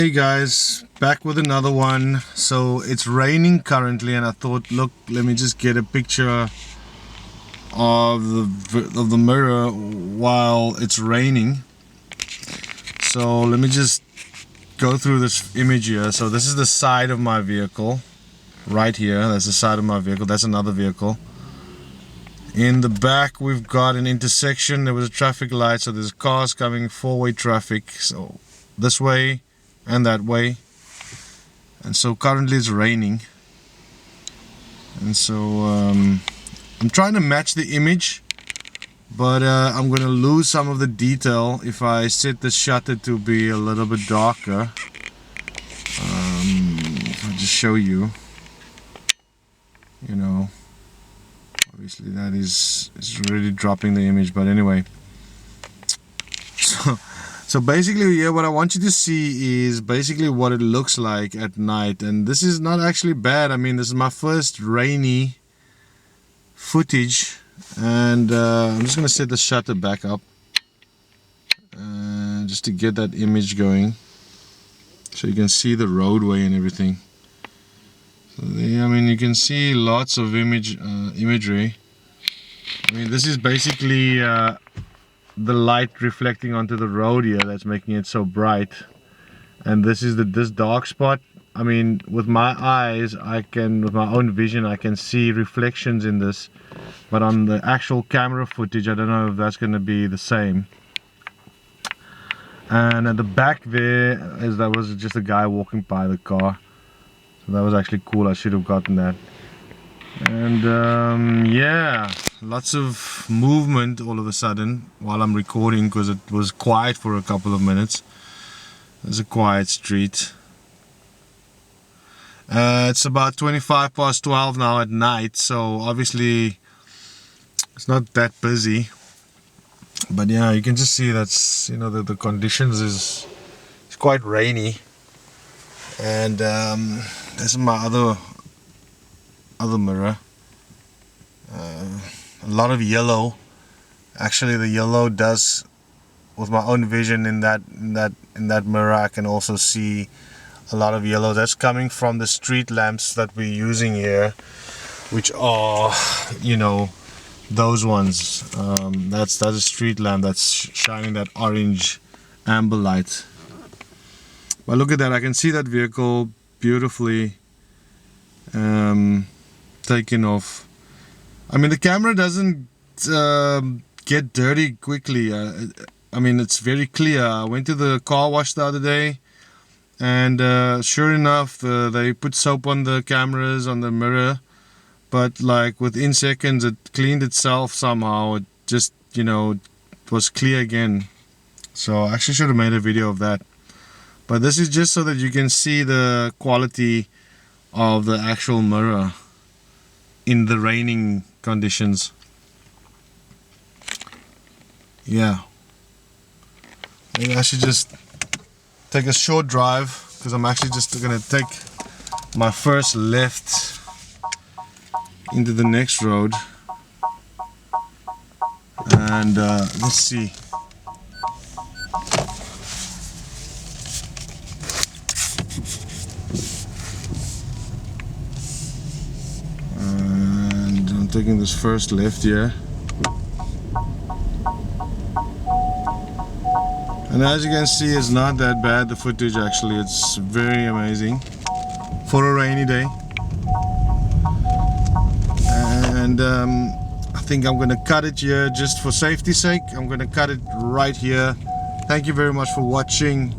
Hey guys, back with another one. So it's raining currently, and I thought, look, let me just get a picture of the mirror while it's raining. So let me just go through this image here. So this is the side of my vehicle right here. That's the side of my vehicle. That's another vehicle. In the back we've got an intersection. There was a traffic light, so there's cars coming, four-way traffic, so this way and that way. And so currently it's raining, and so I'm trying to match the image, but I'm gonna lose some of the detail if I set the shutter to be a little bit darker. I'll just show you, obviously that is really dropping the image, but anyway. So basically, yeah, what I want you to see is basically what it looks like at night, and this is not actually bad. I mean, this is my first rainy footage, and I'm just gonna set the shutter back up just to get that image going, so you can see the roadway and everything. So there, I mean, you can see lots of imagery. I mean, this is basically the light reflecting onto the road here that's making it so bright, and this is this dark spot. I mean, with my eyes, with my own vision, I can see reflections in this, but on the actual camera footage, I don't know if that's going to be the same. And at the back that was just a guy walking by the car, so that was actually cool. I should have gotten that. And yeah, lots of movement all of a sudden while I'm recording, because it was quiet for a couple of minutes. There's a quiet street. It's about 12:25 now at night, so obviously it's not that busy, but yeah, you can just see that's, the conditions is quite rainy. And this is my other mirror. A lot of yellow. Actually, the yellow does, with my own vision in that mirror, I can also see a lot of yellow. That's coming from the street lamps that we're using here, which are, those ones. That's a street lamp that's shining that orange amber light. But look at that, I can see that vehicle beautifully taken off. I mean, the camera doesn't get dirty quickly. I mean, it's very clear. I went to the car wash the other day, and sure enough, they put soap on the cameras, on the mirror, but like within seconds it cleaned itself somehow. It just, was clear again. So I actually should have made a video of that. But this is just so that you can see the quality of the actual mirror in the raining conditions. Yeah, maybe I should just take a short drive, because I'm actually just gonna take my first left into the next road, and let's see. Taking this first left here, and as you can see, it's not that bad, the footage. Actually, it's very amazing for a rainy day. And I think I'm gonna cut it here just for safety's sake. I'm gonna cut it right here. Thank you very much for watching.